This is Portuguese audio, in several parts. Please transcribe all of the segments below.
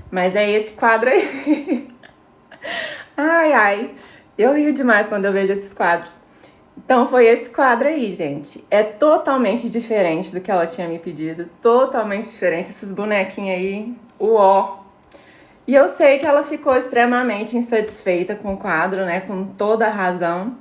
Mas é esse quadro aí. Ai, ai. Eu rio demais quando eu vejo esses quadros. Então foi esse quadro aí, gente. É totalmente diferente do que ela tinha me pedido. Totalmente diferente. Esses bonequinhos aí, uó. E eu sei que ela ficou extremamente insatisfeita com o quadro, né? Com toda a razão.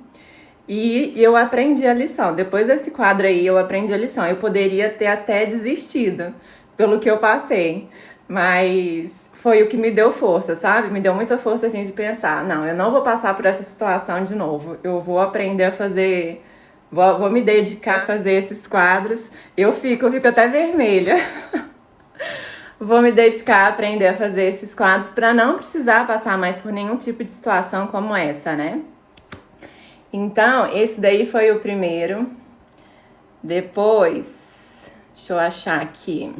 E eu aprendi a lição. Depois desse quadro aí, eu aprendi a lição. Eu poderia ter até desistido pelo que eu passei. Mas foi o que me deu força, sabe? Me deu muita força, assim, de pensar, não, eu não vou passar por essa situação de novo. Eu vou aprender a fazer... Vou me dedicar a fazer esses quadros. Eu fico até vermelha. Vou me dedicar a aprender a fazer esses quadros para não precisar passar mais por nenhum tipo de situação como essa, né? Então, esse daí foi o primeiro. Depois, deixa eu achar aqui.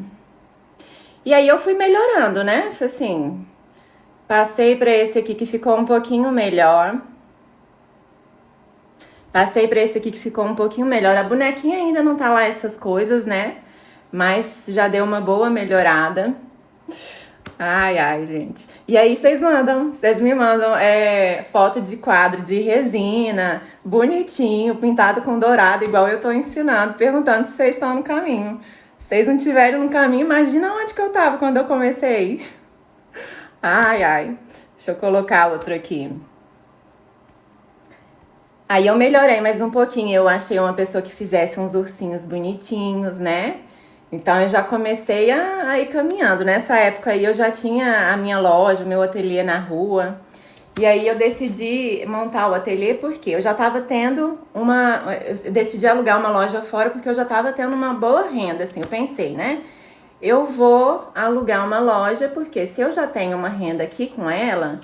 E aí eu fui melhorando, né? Foi assim, passei para esse aqui que ficou um pouquinho melhor. Passei para esse aqui que ficou um pouquinho melhor. A bonequinha ainda não tá lá essas coisas, né? Mas já deu uma boa melhorada. Ai, ai, gente. E aí vocês me mandam foto de quadro de resina, bonitinho, pintado com dourado, igual eu tô ensinando, perguntando se vocês estão no caminho. Se vocês não estiverem no caminho, imagina onde que eu tava quando eu comecei. Ai, ai. Deixa eu colocar outro aqui. Aí eu melhorei mais um pouquinho. Eu achei uma pessoa que fizesse uns ursinhos bonitinhos, né? Então eu já comecei a ir caminhando. Nessa época aí eu já tinha a minha loja, o meu ateliê na rua. E aí eu decidi montar o ateliê porque eu já tava tendo eu decidi alugar uma loja fora porque eu já tava tendo uma boa renda, assim. Eu pensei, né? Eu vou alugar uma loja porque se eu já tenho uma renda aqui com ela,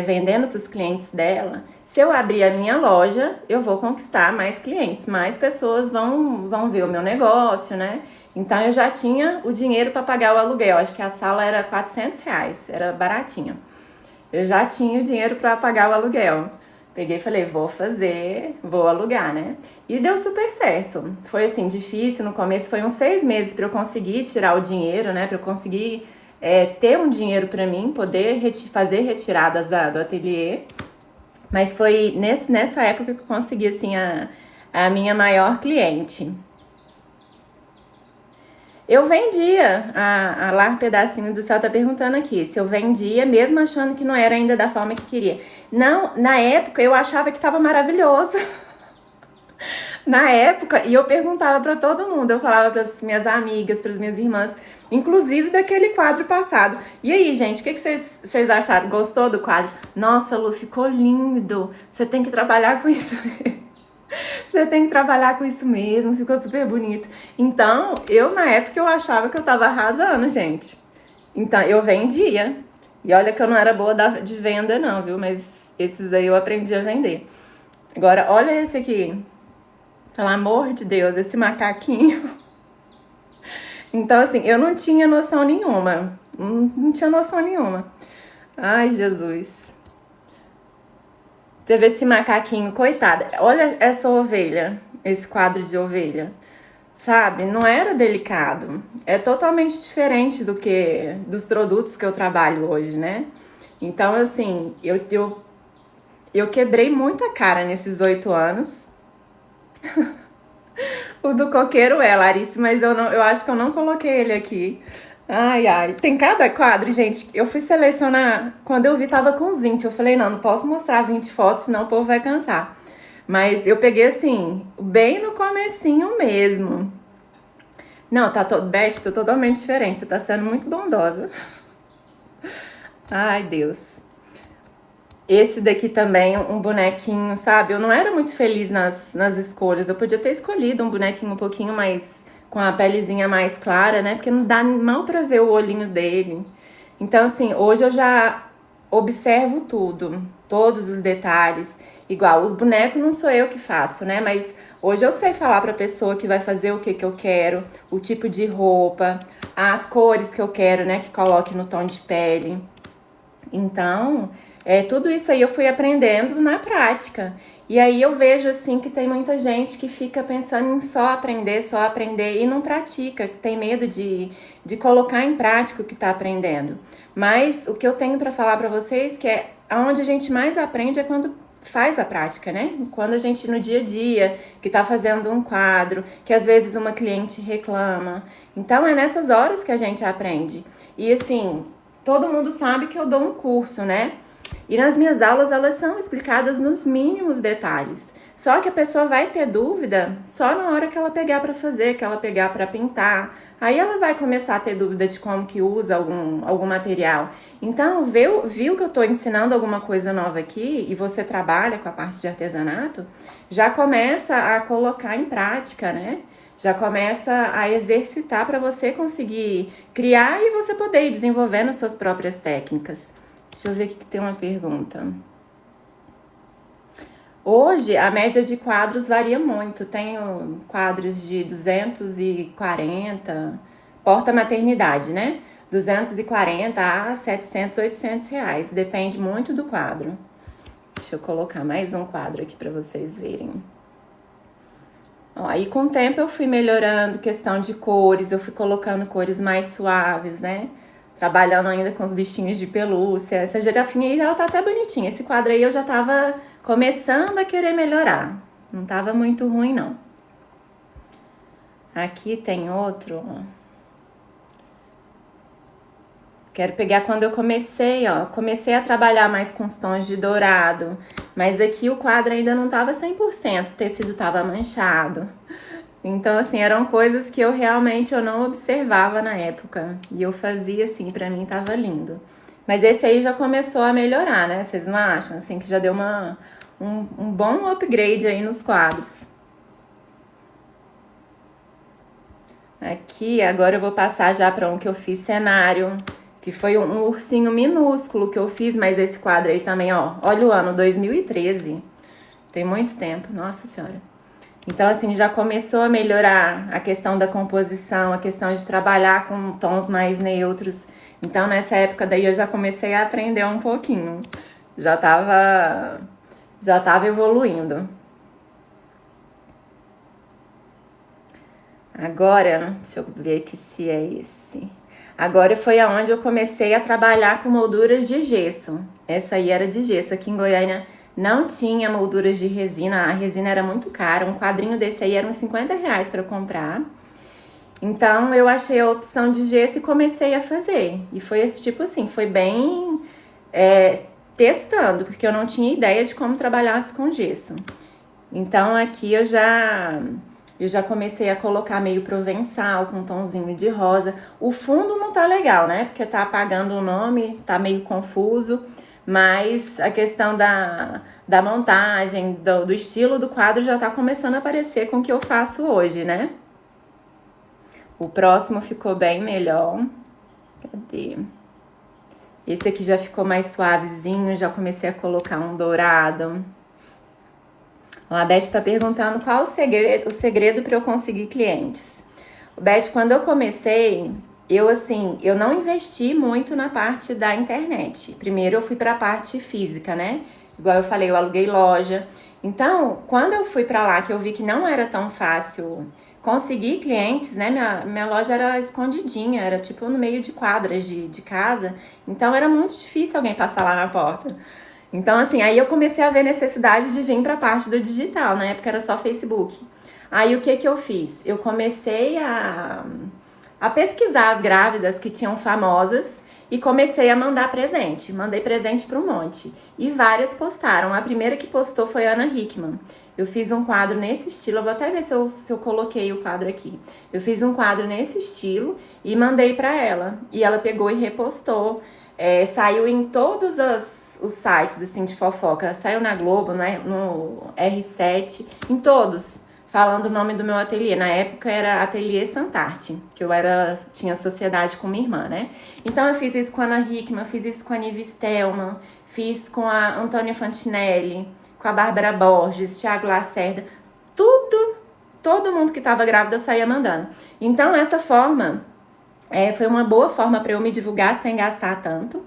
vendendo para os clientes dela, se eu abrir a minha loja, eu vou conquistar mais clientes, mais pessoas vão ver o meu negócio, né? Então eu já tinha o dinheiro para pagar o aluguel. Acho que a sala era R$ 400, era baratinha. Eu já tinha o dinheiro para pagar o aluguel. Peguei e falei, vou alugar, né? E deu super certo. Foi assim, difícil no começo, foi uns 6 meses para eu conseguir tirar o dinheiro, né? Para eu conseguir ter um dinheiro para mim, poder fazer retiradas do ateliê. Mas foi nessa época que eu consegui, assim, a minha maior cliente. Eu vendia, a Lar Pedacinho do Céu tá perguntando aqui, se eu vendia mesmo achando que não era ainda da forma que queria. Não, na época eu achava que tava maravilhoso. Na época, e eu perguntava pra todo mundo, eu falava pras minhas amigas, pras minhas irmãs, inclusive daquele quadro passado. E aí, gente, o que vocês acharam? Gostou do quadro? Nossa, Lu, ficou lindo. Você tem que trabalhar com isso. Você tem que trabalhar com isso mesmo, ficou super bonito. Então, na época, eu achava que eu tava arrasando, gente. Então, eu vendia. E olha que eu não era boa de venda, não, viu? Mas esses aí eu aprendi a vender. Agora, olha esse aqui. Pelo amor de Deus, esse macaquinho. Então, assim, eu não tinha noção nenhuma. Não tinha noção nenhuma. Ai, Jesus. Teve esse macaquinho, coitada. Olha essa ovelha, esse quadro de ovelha. Sabe? Não era delicado. É totalmente diferente dos produtos que eu trabalho hoje, né? Então, assim, eu quebrei muita cara nesses 8 anos. O do coqueiro Larissa, mas eu acho que eu não coloquei ele aqui. Ai, ai. Tem cada quadro, gente. Eu fui selecionar, quando eu vi tava com uns 20. Eu falei, não posso mostrar 20 fotos, senão o povo vai cansar. Mas eu peguei assim, bem no comecinho mesmo. Não, Beth, tô totalmente diferente. Você tá sendo muito bondosa. Ai, Deus. Esse daqui também, um bonequinho, sabe? Eu não era muito feliz nas escolhas. Eu podia ter escolhido um bonequinho um pouquinho mais... com a pelezinha mais clara, né? Porque não dá mal pra ver o olhinho dele. Então, assim, hoje eu já observo tudo. Todos os detalhes. Igual, os bonecos não sou eu que faço, né? Mas hoje eu sei falar pra pessoa que vai fazer o que eu quero. O tipo de roupa. As cores que eu quero, né? Que coloque no tom de pele. Então... tudo isso aí eu fui aprendendo na prática. E aí eu vejo assim que tem muita gente que fica pensando em só aprender e não pratica, que tem medo de colocar em prática o que está aprendendo. Mas o que eu tenho para falar para vocês que é onde a gente mais aprende é quando faz a prática, né? Quando a gente no dia a dia, que tá fazendo um quadro, que às vezes uma cliente reclama. Então é nessas horas que a gente aprende. E assim, todo mundo sabe que eu dou um curso, né? E nas minhas aulas elas são explicadas nos mínimos detalhes. Só que a pessoa vai ter dúvida só na hora que ela pegar para fazer, que ela pegar para pintar. Aí ela vai começar a ter dúvida de como que usa algum material. Então, viu que eu estou ensinando alguma coisa nova aqui e você trabalha com a parte de artesanato, já começa a colocar em prática, né? Já começa a exercitar para você conseguir criar e você poder ir desenvolvendo as suas próprias técnicas. Deixa eu ver aqui que tem uma pergunta. Hoje, a média de quadros varia muito. Tenho quadros de 240, porta-maternidade, né? 240 a 700, 800 reais. Depende muito do quadro. Deixa eu colocar mais um quadro aqui para vocês verem. Ó, aí com o tempo eu fui melhorando questão de cores, eu fui colocando cores mais suaves, né? Trabalhando ainda com os bichinhos de pelúcia. Essa girafinha aí, ela tá até bonitinha. Esse quadro aí eu já tava começando a querer melhorar. Não tava muito ruim, não. Aqui tem outro, ó. Quero pegar quando eu comecei, ó. Comecei a trabalhar mais com os tons de dourado. Mas aqui o quadro ainda não tava 100%. O tecido tava manchado. Então, assim, eram coisas que eu realmente não observava na época. E eu fazia assim, pra mim tava lindo. Mas esse aí já começou a melhorar, né? Vocês não acham? Assim, que já deu um bom upgrade aí nos quadros. Aqui, agora eu vou passar já para um que eu fiz cenário, que foi um ursinho minúsculo que eu fiz, mas esse quadro aí também, ó. Olha o ano, 2013. Tem muito tempo, nossa senhora. Então, assim, já começou a melhorar a questão da composição, a questão de trabalhar com tons mais neutros. Então, nessa época daí eu já comecei a aprender um pouquinho. Já tava evoluindo. Agora, deixa eu ver aqui se é esse. Agora foi aonde eu comecei a trabalhar com molduras de gesso. Essa aí era de gesso. Aqui em Goiânia não tinha molduras de resina, a resina era muito cara. Um quadrinho desse aí era uns 50 reais para comprar. Então eu achei a opção de gesso e comecei a fazer. E foi esse tipo assim, foi bem testando, porque eu não tinha ideia de como trabalhasse com gesso. Então aqui eu já comecei a colocar meio provençal, com um tomzinho de rosa. O fundo não tá legal, né? Porque tá apagando o nome, tá meio confuso. Mas a questão da montagem, do estilo do quadro já tá começando a aparecer com o que eu faço hoje, né? O próximo ficou bem melhor. Cadê? Esse aqui já ficou mais suavezinho, já comecei a colocar um dourado. A Beth está perguntando qual o segredo para eu conseguir clientes. Beth, quando eu comecei, eu não investi muito na parte da internet. Primeiro eu fui para a parte física, né? Igual eu falei, eu aluguei loja. Então, quando eu fui para lá, que eu vi que não era tão fácil conseguir clientes, né? Minha loja era escondidinha, era tipo no meio de quadras de casa. Então, era muito difícil alguém passar lá na porta. Então, assim, aí eu comecei a ver necessidade de vir para a parte do digital. Na época era só Facebook. Aí o que eu fiz? Eu comecei a pesquisar as grávidas que tinham famosas e comecei a mandar presente. Mandei presente para um monte. E várias postaram. A primeira que postou foi a Ana Hickman. Eu fiz um quadro nesse estilo. Eu vou até ver se eu coloquei o quadro aqui. Eu fiz um quadro nesse estilo e mandei para ela. E ela pegou e repostou. Saiu em todos os sites assim, de fofoca. Saiu na Globo, né, no R7, em todos, falando o nome do meu ateliê. Na época era Ateliê Santarte, que eu tinha sociedade com minha irmã, né? Então eu fiz isso com a Ana Hickman, fiz isso com a Nive Stelman, fiz com a Antônia Fantinelli, com a Bárbara Borges, Thiago Lacerda, todo mundo que estava grávida eu saía mandando. Então essa forma foi uma boa forma para eu me divulgar sem gastar tanto.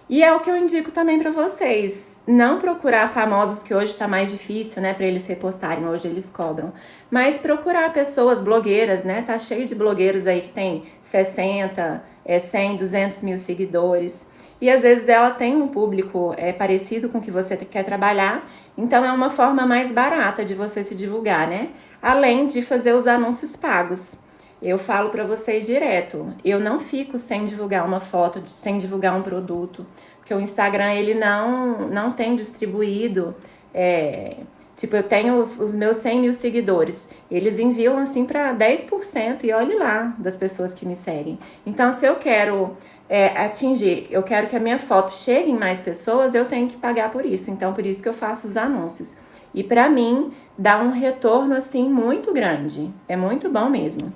E é o que eu indico também para vocês. não procurar famosos, que hoje tá mais difícil, né, para eles repostarem, hoje eles cobram, mas procurar pessoas blogueiras, né, tá cheio de blogueiros aí que tem 60, 100, 200 mil seguidores, e às vezes ela tem um público parecido com o que você quer trabalhar, então é uma forma mais barata de você se divulgar, né, além de fazer os anúncios pagos. Eu falo para vocês direto, eu não fico sem divulgar uma foto, sem divulgar um produto, porque o Instagram ele não tem distribuído, tipo, eu tenho os meus 100 mil seguidores, eles enviam assim para 10% e olhe lá das pessoas que me seguem. Então, se eu quero atingir, eu quero que a minha foto chegue em mais pessoas, eu tenho que pagar por isso. Então, por isso que eu faço os anúncios. E para mim, dá um retorno assim muito grande, é muito bom mesmo.